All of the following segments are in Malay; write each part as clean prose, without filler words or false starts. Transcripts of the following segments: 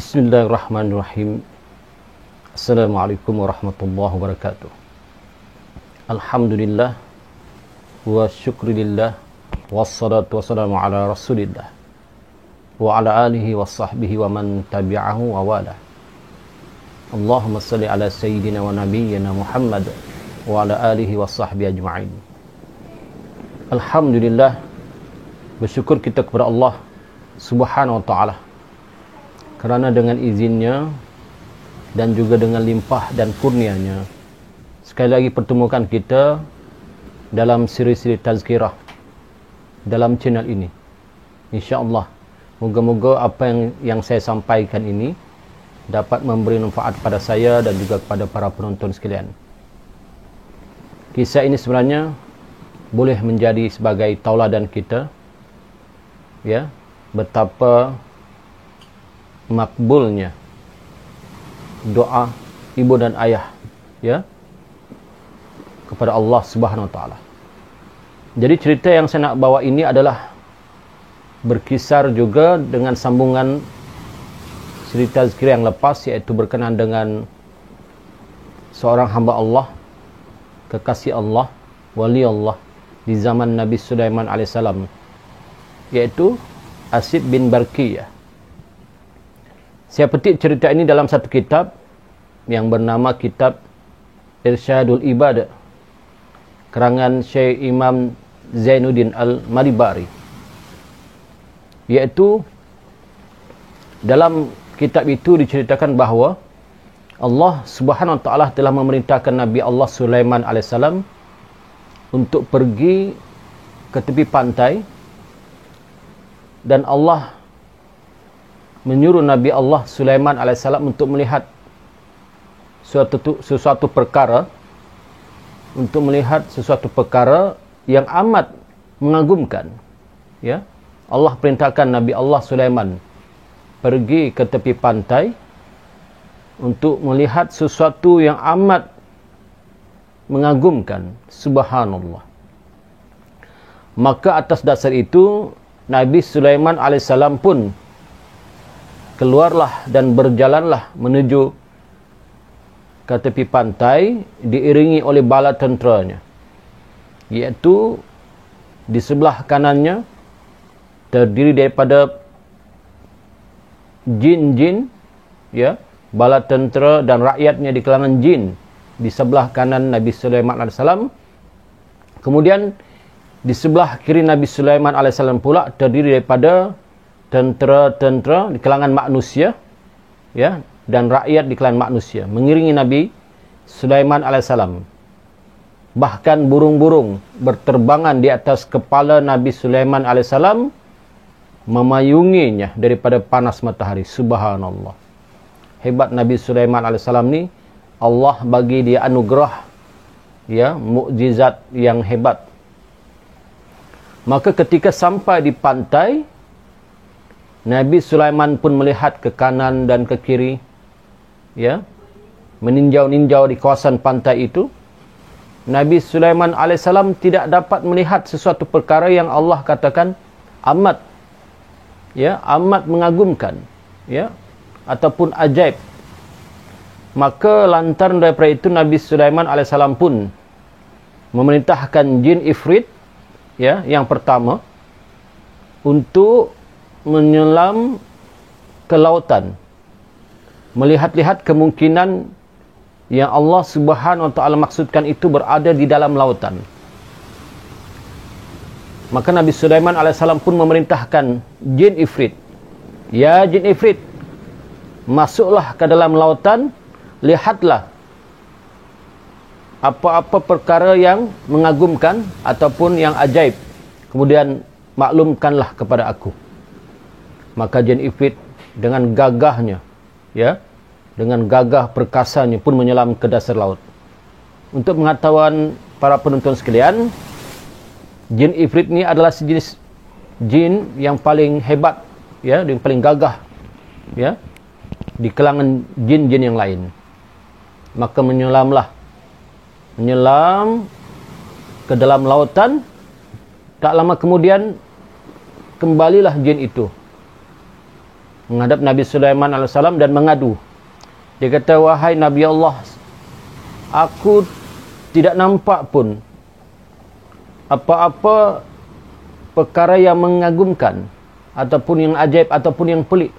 Bismillahirrahmanirrahim. Assalamualaikum warahmatullahi wabarakatuh. Alhamdulillah wa syukrilillah wassalatu wassalamu ala rasulillah wa ala alihi wa sahbihi wa man tabi'ahu wa wala. Allahumma salli ala sayyidina wa nabiyyina Muhammad wa ala alihi wa sahbihi ajma'in. Alhamdulillah, bersyukur kita kepada Allah Subhanahu wa ta'ala, kerana dengan izinnya dan juga dengan limpah dan kurnianya sekali lagi pertemukan kita dalam siri-siri tazkirah dalam channel ini. InsyaAllah, moga-moga apa yang saya sampaikan ini dapat memberi manfaat pada saya dan juga kepada para penonton sekalian. Kisah ini sebenarnya boleh menjadi sebagai tauladan kita, ya, betapa makbulnya doa ibu dan ayah, ya, kepada Allah Subhanahu wa taala. Jadi cerita yang saya nak bawa ini adalah berkisar juga dengan sambungan cerita zikir yang lepas, iaitu berkenaan dengan seorang hamba Allah, kekasih Allah, wali Allah di zaman Nabi Sulaiman alaihissalam, iaitu Asib bin Barqiyah. Saya petik cerita ini dalam satu kitab yang bernama Kitab Irsyadul Ibad, karangan Syekh Imam Zainuddin Al-Malibari. Iaitu dalam kitab itu diceritakan bahawa Allah Subhanahu wa taala telah memerintahkan Nabi Allah Sulaiman alaihissalam untuk pergi ke tepi pantai, dan Allah menyuruh Nabi Allah Sulaiman alaihissalam untuk melihat sesuatu perkara, yang amat mengagumkan, ya. Allah perintahkan Nabi Allah Sulaiman pergi ke tepi pantai untuk melihat sesuatu yang amat mengagumkan. Subhanallah. Maka atas dasar itu Nabi Sulaiman alaihissalam pun keluarlah dan berjalanlah menuju ke tepi pantai, diiringi oleh bala tenteranya, iaitu di sebelah kanannya terdiri daripada jin-jin, ya, bala tentera dan rakyatnya di kalangan jin di sebelah kanan Nabi Sulaiman alaihissalam. Kemudian di sebelah kiri Nabi Sulaiman alaihissalam pula terdiri daripada tentera-tentera di kalangan manusia, ya, dan rakyat di kalangan manusia mengiringi Nabi Sulaiman alaihissalam. Bahkan burung-burung berterbangan di atas kepala Nabi Sulaiman alaihissalam, memayunginya daripada panas matahari. Subhanallah. Hebat Nabi Sulaiman alaihissalam ni, Allah bagi dia anugerah, ya, mukjizat yang hebat. Maka ketika sampai di pantai, Nabi Sulaiman pun melihat ke kanan dan ke kiri, ya, meninjau-ninjau di kawasan pantai itu. Nabi Sulaiman alaihissalam tidak dapat melihat sesuatu perkara yang Allah katakan amat, ya, amat mengagumkan, ya, ataupun ajaib. Maka lantaran daripada itu Nabi Sulaiman alaihissalam pun memerintahkan jin ifrit, ya, yang pertama untuk menyelam ke lautan, melihat-lihat kemungkinan yang Allah Subhanahu wa taala maksudkan itu berada di dalam lautan. Maka Nabi Sulaiman alaihissalam pun memerintahkan jin ifrit, ya jin ifrit, masuklah ke dalam lautan, lihatlah apa-apa perkara yang mengagumkan ataupun yang ajaib, kemudian maklumkanlah kepada aku. Maka jin ifrit dengan gagahnya, ya, dengan gagah perkasanya pun menyelam ke dasar laut. Untuk pengetahuan para penonton sekalian, jin ifrit ni adalah sejenis jin yang paling hebat, ya, yang paling gagah, ya, di kalangan jin-jin yang lain. Maka menyelam ke dalam lautan. Tak lama kemudian kembalilah jin itu menghadap Nabi Sulaiman alaihissalam dan mengadu. Dia kata, wahai Nabi Allah, aku tidak nampak pun apa-apa perkara yang mengagumkan ataupun yang ajaib ataupun yang pelik,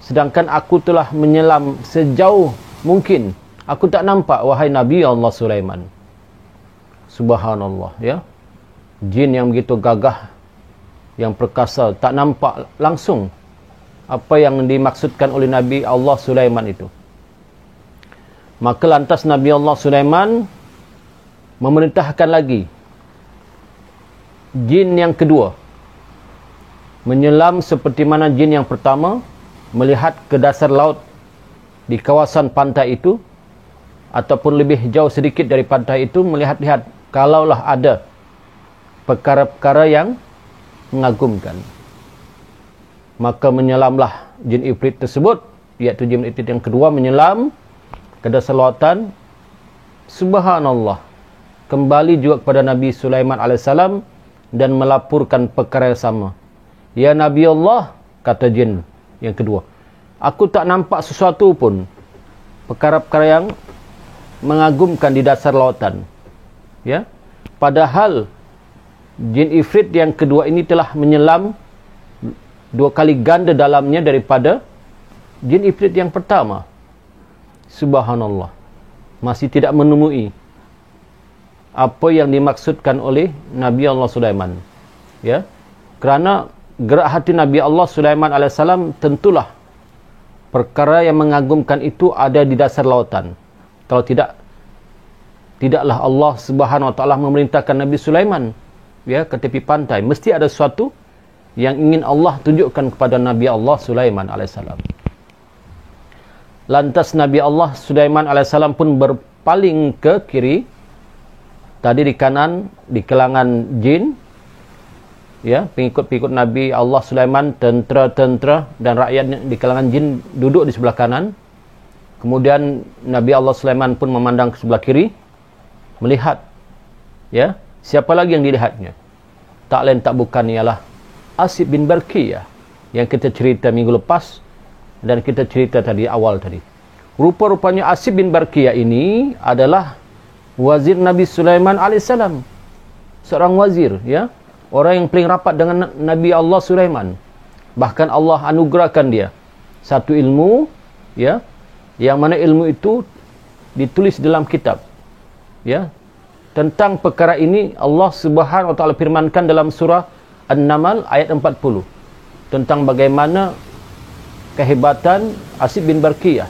sedangkan aku telah menyelam sejauh mungkin. Aku tak nampak, wahai Nabi Allah Sulaiman. Subhanallah, ya. Jin yang begitu gagah, yang perkasa, tak nampak langsung apa yang dimaksudkan oleh Nabi Allah Sulaiman itu. Maka lantas Nabi Allah Sulaiman memerintahkan lagi jin yang kedua menyelam seperti mana jin yang pertama, melihat ke dasar laut di kawasan pantai itu, ataupun lebih jauh sedikit dari pantai itu, melihat-lihat kalaulah ada perkara-perkara yang mengagumkan. Maka menyelamlah jin ifrit tersebut, iaitu jin ifrit yang kedua, menyelam ke dasar lautan. Subhanallah, kembali juga kepada Nabi Sulaiman alaihissalam dan melaporkan perkara yang sama. Ya Nabi Allah, kata jin yang kedua, aku tak nampak sesuatu pun perkara-perkara yang mengagumkan di dasar lautan. Ya, padahal jin ifrit yang kedua ini telah menyelam 2 kali ganda dalamnya daripada jin ifrit yang pertama. Subhanallah, masih tidak menemui apa yang dimaksudkan oleh Nabi Allah Sulaiman. Ya, kerana gerak hati Nabi Allah Sulaiman alaihissalam tentulah perkara yang mengagumkan itu ada di dasar lautan. Kalau tidak, tidaklah Allah Subhanahu Wa Taala memerintahkan Nabi Sulaiman, ya, ke tepi pantai. Mesti ada sesuatu yang ingin Allah tunjukkan kepada Nabi Allah Sulaiman alaihissalam. Lantas Nabi Allah Sulaiman alaihissalam pun berpaling ke kiri. Tadi di kanan, di kalangan jin, ya, pengikut-pengikut Nabi Allah Sulaiman, tentera-tentera dan rakyat di kalangan jin duduk di sebelah kanan. Kemudian Nabi Allah Sulaiman pun memandang ke sebelah kiri, melihat, ya, siapa lagi yang dilihatnya? Tak lain tak bukan ialah Asib bin Barqiyah yang kita cerita minggu lepas dan kita cerita tadi awal tadi. Rupa-rupanya Asib bin Barqiyah ini adalah wazir Nabi Sulaiman alaihissalam, seorang wazir, ya, orang yang paling rapat dengan Nabi Allah Sulaiman. Bahkan Allah anugerahkan dia satu ilmu, ya, yang mana ilmu itu ditulis dalam kitab, ya. Tentang perkara ini Allah Subhanahu Wa Taala firmankan dalam surah An-Naml ayat 40 tentang bagaimana kehebatan Asib bin Barqiyah,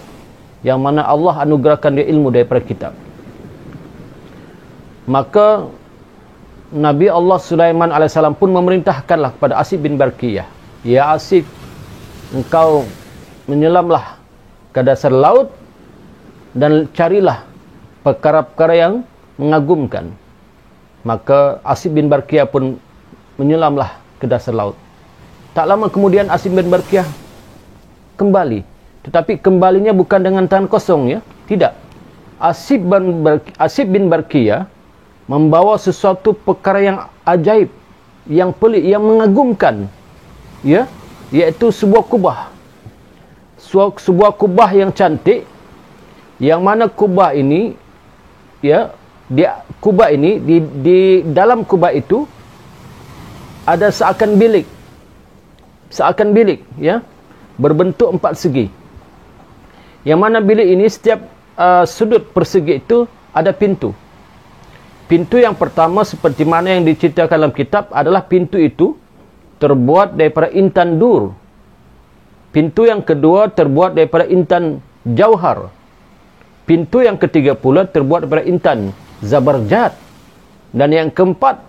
yang mana Allah anugerahkan dia ilmu daripada kitab. Maka Nabi Allah Sulaiman alaihissalam pun memerintahkanlah kepada Asib bin Barqiyah, ya Asib, engkau menyelamlah ke dasar laut dan carilah perkara-perkara yang mengagumkan. Maka Asib bin Barqiyah pun menyelamlah ke dasar laut. Tak lama kemudian Asib bin Barqiyah kembali, tetapi kembalinya bukan dengan tangan kosong, ya, tidak. Asib bin Barqiyah membawa sesuatu perkara yang ajaib, yang pelik, yang mengagumkan, ya, iaitu sebuah kubah. Sebuah kubah yang cantik, yang mana kubah ini, ya, kubah ini di dalam kubah itu ada seakan bilik, ya, berbentuk 4 segi. Yang mana bilik ini setiap sudut persegi itu ada pintu. Pintu yang pertama seperti mana yang diceritakan dalam kitab adalah pintu itu terbuat daripada intan dur. Pintu yang kedua terbuat daripada intan jauhar. Pintu yang ketiga pula terbuat daripada intan zabarjad. Dan yang keempat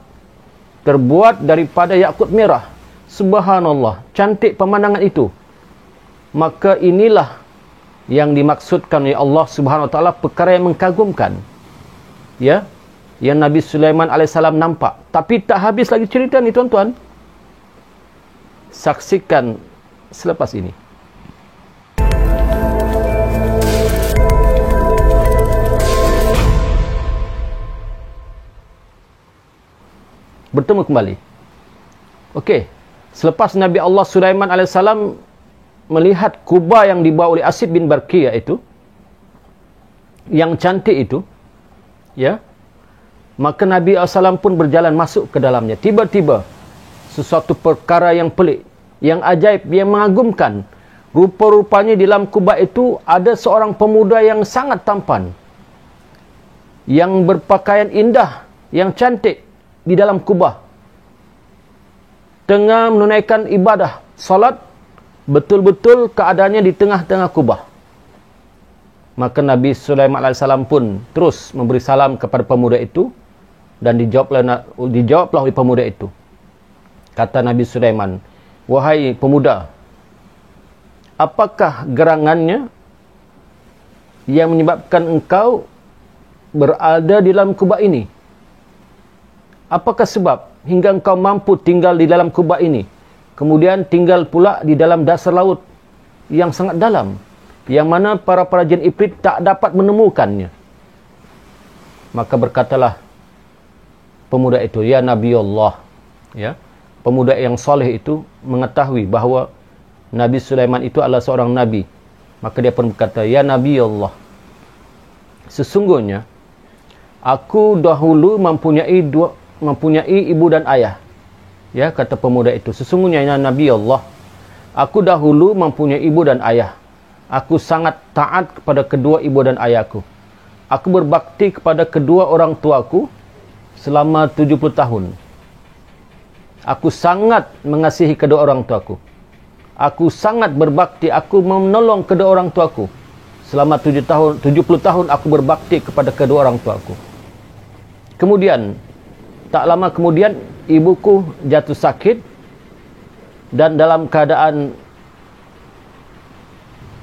terbuat daripada yakut merah. Subhanallah, cantik pemandangan itu. Maka inilah yang dimaksudkan oleh Allah Subhanahu Wa Taala, perkara yang mengagumkan, ya, yang Nabi Sulaiman alaihissalam nampak. Tapi tak habis lagi cerita ni, tuan-tuan. Saksikan selepas ini. Bertemu kembali. Okey, selepas Nabi Allah Sulaiman alaihissalam melihat kubah yang dibawa oleh Asib bin Barqiyah itu, yang cantik itu, ya, maka Nabi SAW pun berjalan masuk ke dalamnya. Tiba-tiba sesuatu perkara yang pelik, yang ajaib, yang mengagumkan. Rupa-rupanya di dalam kubah itu ada seorang pemuda yang sangat tampan, yang berpakaian indah, yang cantik di dalam kubah, tengah menunaikan ibadah salat, betul-betul keadaannya di tengah-tengah kubah. Maka Nabi Sulaiman AS pun terus memberi salam kepada pemuda itu, dan dijawablah oleh pemuda itu. Kata Nabi Sulaiman, "Wahai pemuda, apakah gerangannya yang menyebabkan engkau berada di dalam kubah ini? Apakah sebab hingga engkau mampu tinggal di dalam kubah ini, kemudian tinggal pula di dalam dasar laut yang sangat dalam, yang mana para jin ifrit tak dapat menemukannya?" Maka berkatalah pemuda itu, "Ya Nabi Allah." Ya, pemuda yang soleh itu mengetahui bahawa Nabi Sulaiman itu adalah seorang nabi. Maka dia pun berkata, "Ya Nabi Allah, sesungguhnya aku dahulu mempunyai ibu dan ayah." Ya, kata pemuda itu, "Sesungguhnya ya Nabi Allah, aku dahulu mempunyai ibu dan ayah. Aku sangat taat kepada kedua ibu dan ayahku. Aku berbakti kepada kedua orang tuaku selama 70 tahun. Aku sangat mengasihi kedua orang tuaku. Aku sangat berbakti, aku menolong kedua orang tuaku. Selama 70 tahun aku berbakti kepada kedua orang tuaku. Kemudian, tak lama kemudian, ibuku jatuh sakit dan dalam keadaan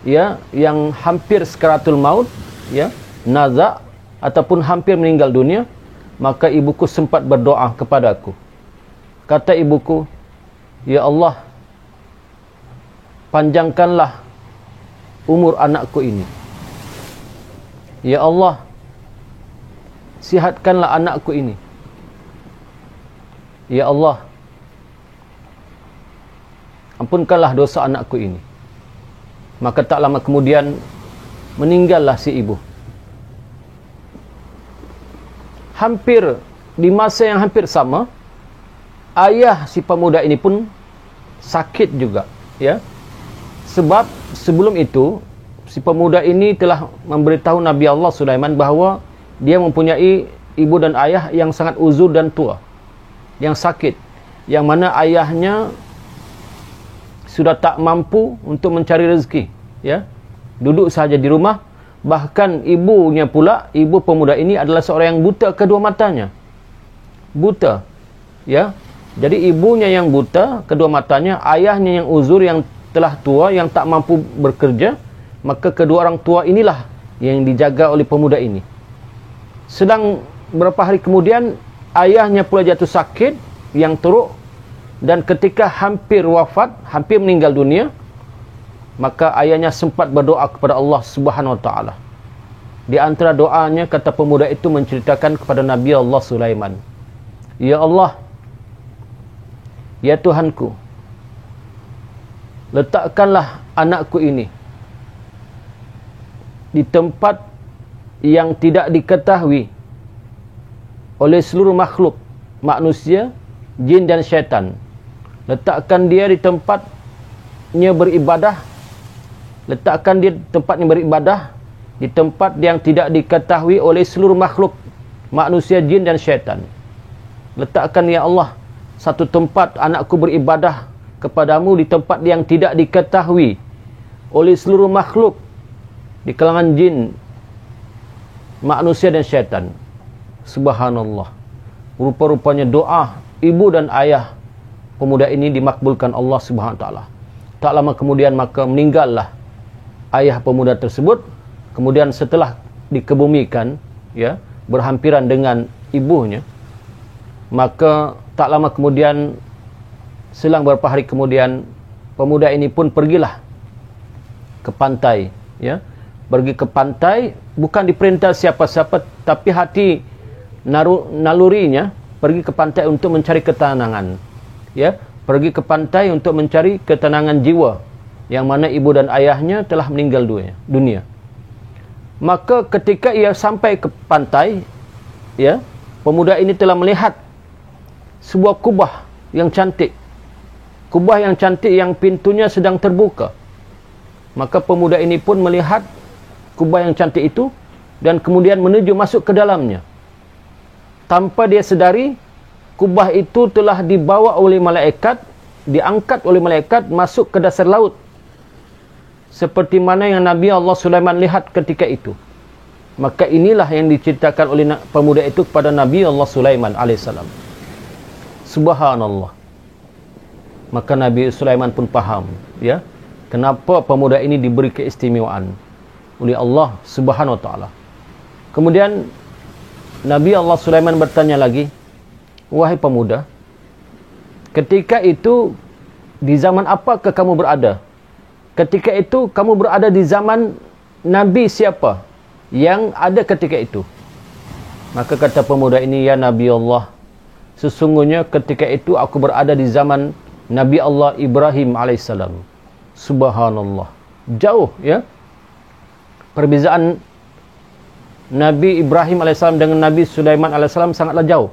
ya yang hampir sekaratul maut, ya, naza, ataupun hampir meninggal dunia. Maka ibuku sempat berdoa kepadaku. Kata ibuku, "Ya Allah, panjangkanlah umur anakku ini. Ya Allah, sihatkanlah anakku ini. Ya Allah, ampunkanlah dosa anakku ini." Maka tak lama kemudian meninggallah si ibu. Hampir di masa yang hampir sama, ayah si pemuda ini pun sakit juga, ya. Sebab sebelum itu si pemuda ini telah memberitahu Nabi Allah Sulaiman bahawa dia mempunyai ibu dan ayah yang sangat uzur dan tua, yang sakit, yang mana ayahnya sudah tak mampu untuk mencari rezeki, ya. Duduk saja di rumah. Bahkan ibunya pula, ibu pemuda ini adalah seorang yang buta kedua matanya. Buta, ya. Jadi ibunya yang buta kedua matanya, ayahnya yang uzur, yang telah tua, yang tak mampu bekerja. Maka kedua orang tua inilah yang dijaga oleh pemuda ini. Sedang beberapa hari kemudian, ayahnya pula jatuh sakit yang teruk, dan ketika hampir wafat, hampir meninggal dunia, maka ayahnya sempat berdoa kepada Allah Subhanahu Wa Taala. Di antara doanya, kata pemuda itu menceritakan kepada Nabi Allah Sulaiman, "Ya Allah, ya Tuhanku, letakkanlah anakku ini di tempat yang tidak diketahui oleh seluruh makhluk, manusia, jin dan syaitan. Letakkan dia di tempatnya beribadah. Letakkan dia tempatnya beribadah di tempat yang tidak diketahui oleh seluruh makhluk, manusia, jin dan syaitan. Letakkan ya Allah satu tempat anakku beribadah kepadamu di tempat yang tidak diketahui oleh seluruh makhluk di kalangan jin, manusia dan syaitan." Subhanallah. Rupa-rupanya doa ibu dan ayah pemuda ini dimakbulkan Allah Subhanahu Wa Taala. Tak lama kemudian maka meninggallah ayah pemuda tersebut. Kemudian setelah dikebumikan, ya, berhampiran dengan ibunya, maka tak lama kemudian, selang beberapa hari kemudian, pemuda ini pun pergilah ke pantai, ya. Pergi ke pantai bukan diperintah siapa-siapa, tapi hati nalurinya pergi ke pantai untuk mencari ketenangan, ya. Pergi ke pantai untuk mencari ketenangan jiwa, yang mana ibu dan ayahnya telah meninggal dunia. Maka ketika ia sampai ke pantai, ya, pemuda ini telah melihat sebuah kubah yang cantik. Kubah yang cantik yang pintunya sedang terbuka. Maka pemuda ini pun melihat kubah yang cantik itu dan kemudian menuju masuk ke dalamnya. Tanpa dia sedari, kubah itu telah dibawa oleh malaikat, diangkat oleh malaikat masuk ke dasar laut. Seperti mana yang Nabi Allah Sulaiman lihat ketika itu. Maka inilah yang diceritakan oleh pemuda itu kepada Nabi Allah Sulaiman alaihissalam. Subhanallah. Maka Nabi Sulaiman pun faham, ya, kenapa pemuda ini diberi keistimewaan oleh Allah Subhanahu wa taala. Kemudian Nabi Allah Sulaiman bertanya lagi, "Wahai pemuda, ketika itu di zaman apakah kamu berada? Ketika itu kamu berada di zaman Nabi siapa yang ada ketika itu?" Maka kata pemuda ini, "Ya Nabi Allah, sesungguhnya ketika itu aku berada di zaman Nabi Allah Ibrahim alaihissalam." Subhanallah. Jauh, ya, perbezaan Nabi Ibrahim alaihissalam dengan Nabi Sulaiman alaihissalam sangatlah jauh.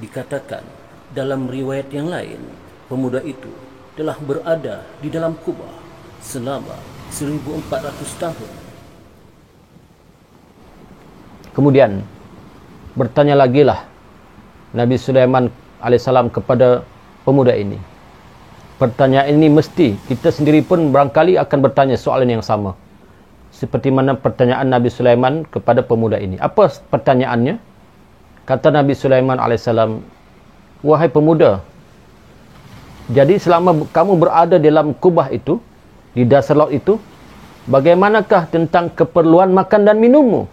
Dikatakan dalam riwayat yang lain, pemuda itu telah berada di dalam kubah selama 1400 tahun. Kemudian bertanya lagi lah Nabi Sulaiman alaihissalam kepada pemuda ini. Pertanyaan ini mesti kita sendiri pun barangkali akan bertanya soalan yang sama. Seperti mana pertanyaan Nabi Sulaiman kepada pemuda ini. Apa pertanyaannya? Kata Nabi Sulaiman alaihissalam, "Wahai pemuda, jadi selama kamu berada dalam kubah itu, di dasar laut itu, bagaimanakah tentang keperluan makan dan minummu?"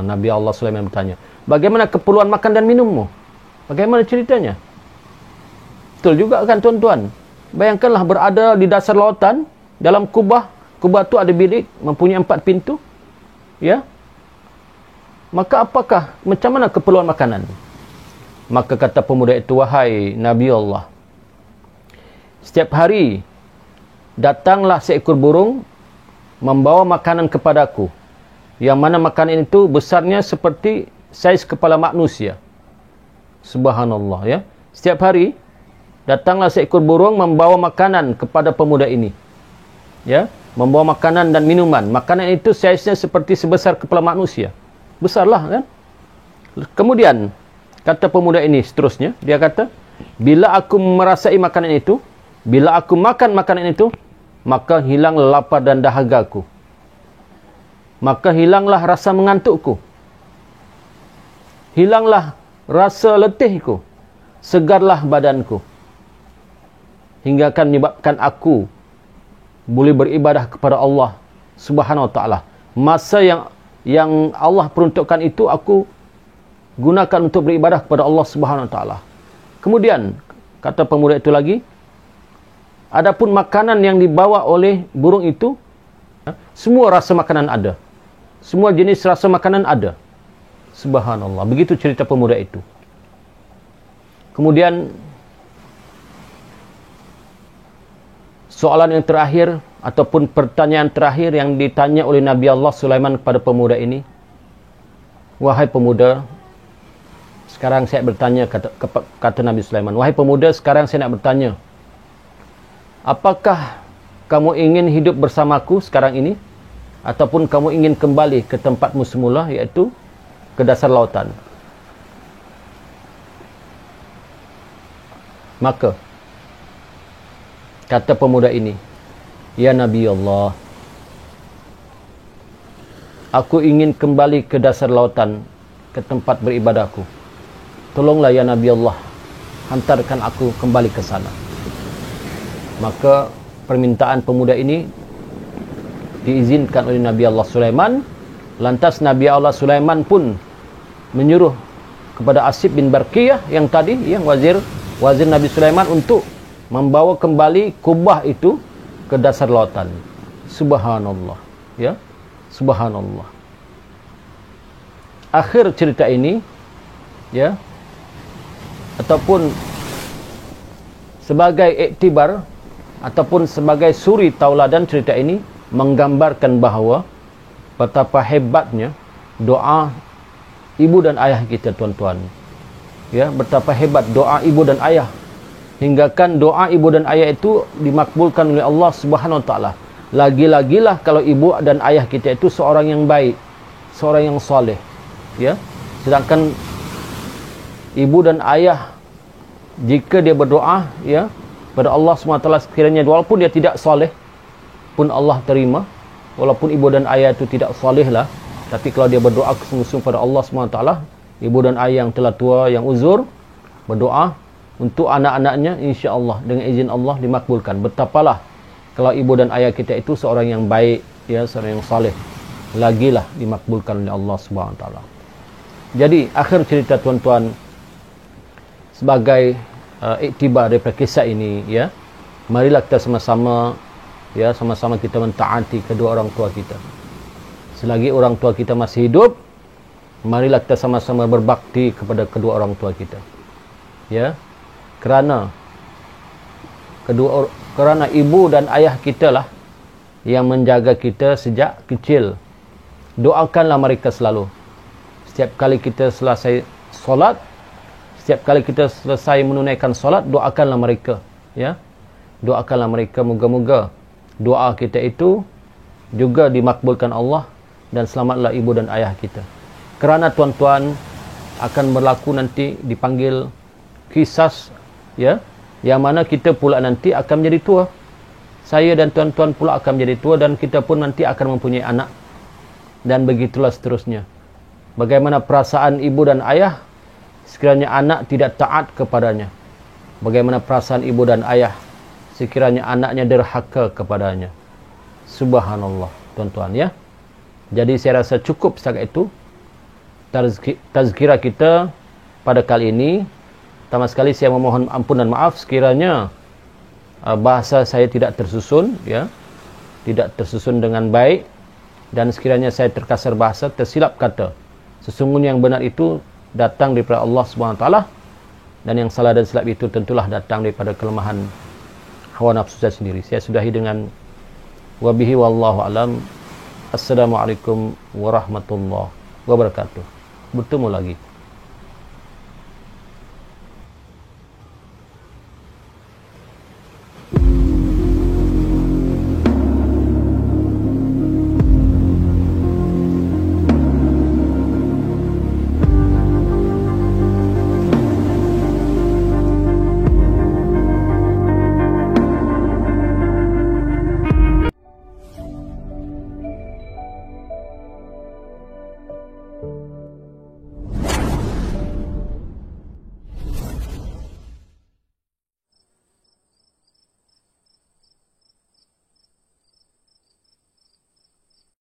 Nabi Allah Sulaiman bertanya, "Bagaimana keperluan makan dan minummu? Bagaimana ceritanya?" Betul juga kan tuan-tuan? Bayangkanlah berada di dasar lautan, dalam kubah. Kubah itu ada bilik, mempunyai 4 pintu. Ya. Maka macam mana keperluan makanan? Maka kata pemuda itu, "Wahai Nabi Allah, setiap hari datanglah seekor burung membawa makanan kepadaku, yang mana makanan itu besarnya seperti saiz kepala manusia." Subhanallah, ya. Setiap hari datanglah seekor burung membawa makanan kepada pemuda ini. Ya, membawa makanan dan minuman. Makanan itu saiznya seperti sebesar kepala manusia. Besarlah, kan? Kemudian kata pemuda ini seterusnya, dia kata, "Bila aku merasai makanan itu, bila aku makan makanan itu, maka hilang lapar dan dahagaku. Maka hilanglah rasa mengantukku. Hilanglah rasa letihku. Segarlah badanku. Hingga akan menyebabkan aku boleh beribadah kepada Allah Subhanahu wa taala. Masa yang Allah peruntukkan itu aku gunakan untuk beribadah kepada Allah Subhanahu wa taala." Kemudian kata pemuda itu lagi, adapun makanan yang dibawa oleh burung itu, semua rasa makanan ada. Semua jenis rasa makanan ada. Subhanallah. Begitu cerita pemuda itu. Kemudian soalan yang terakhir ataupun pertanyaan terakhir yang ditanya oleh Nabi Allah Sulaiman kepada pemuda ini, "Wahai pemuda, sekarang saya bertanya," kata Nabi Sulaiman, "Wahai pemuda, sekarang saya nak bertanya, apakah kamu ingin hidup bersamaku sekarang ini ataupun kamu ingin kembali ke tempatmu semula, iaitu ke dasar lautan?" Maka kata pemuda ini, "Ya Nabi Allah, aku ingin kembali ke dasar lautan, ke tempat beribadahku. Tolonglah ya Nabi Allah, hantarkan aku kembali ke sana." Maka permintaan pemuda ini diizinkan oleh Nabi Allah Sulaiman. Lantas Nabi Allah Sulaiman pun menyuruh kepada Asib bin Barqiyah yang tadi, yang wazir Nabi Sulaiman, untuk membawa kembali kubah itu ke dasar lautan. Subhanallah, ya. Subhanallah. Akhir cerita ini, ya, ataupun sebagai iktibar ataupun sebagai suri tauladan cerita ini menggambarkan bahawa betapa hebatnya doa ibu dan ayah kita, tuan-tuan. Ya, betapa hebat doa ibu dan ayah. Hinggakan doa ibu dan ayah itu dimakbulkan oleh Allah Subhanahu wa taala. Lagi-lagilah kalau ibu dan ayah kita itu seorang yang baik, seorang yang soleh. Ya. Sedangkan ibu dan ayah jika dia berdoa ya pada Allah SWT sekiranya walaupun dia tidak soleh pun Allah terima, walaupun ibu dan ayah itu tidak soleh lah, tapi kalau dia berdoa sungguh-sungguh pada Allah SWT, ibu dan ayah yang telah tua, yang uzur, berdoa untuk anak-anaknya, insya-Allah dengan izin Allah dimakbulkan. Betapalah kalau ibu dan ayah kita itu seorang yang baik, ya, seorang yang soleh, lagilah dimakbulkan oleh Allah SWT. Jadi akhir cerita, tuan-tuan, sebagai iktibar daripada kisah ini, ya, marilah kita sama-sama, ya, sama-sama kita mentaati kedua orang tua kita. Selagi orang tua kita masih hidup, marilah kita sama-sama berbakti kepada kedua orang tua kita. Ya, kerana ibu dan ayah kita lah yang menjaga kita sejak kecil. Doakanlah mereka selalu. Setiap kali kita selesai solat, setiap kali kita selesai menunaikan solat, doakanlah mereka, ya. Doakanlah mereka, moga-moga doa kita itu juga dimakbulkan Allah dan selamatlah ibu dan ayah kita. Kerana, tuan-tuan, akan berlaku nanti dipanggil kisas, ya, yang mana kita pula nanti akan menjadi tua. Saya dan tuan-tuan pula akan menjadi tua dan kita pun nanti akan mempunyai anak. Dan begitulah seterusnya. Bagaimana perasaan ibu dan ayah sekiranya anak tidak taat kepadanya? Bagaimana perasaan ibu dan ayah sekiranya anaknya derhaka kepadanya? Subhanallah, tuan-tuan, ya. Jadi saya rasa cukup setakat itu tazkirah kita pada kali ini. Pertama sekali saya memohon ampun dan maaf sekiranya bahasa saya tidak tersusun, ya, tidak tersusun dengan baik, dan sekiranya saya terkasar bahasa, tersilap kata. Sesungguhnya yang benar itu datang daripada Allah SWT, dan yang salah dan silap itu tentulah datang daripada kelemahan hawa nafsu saya sendiri. Saya sudahi dengan wabihi wallahu alam. Assalamualaikum warahmatullahi wabarakatuh. Bertemu lagi.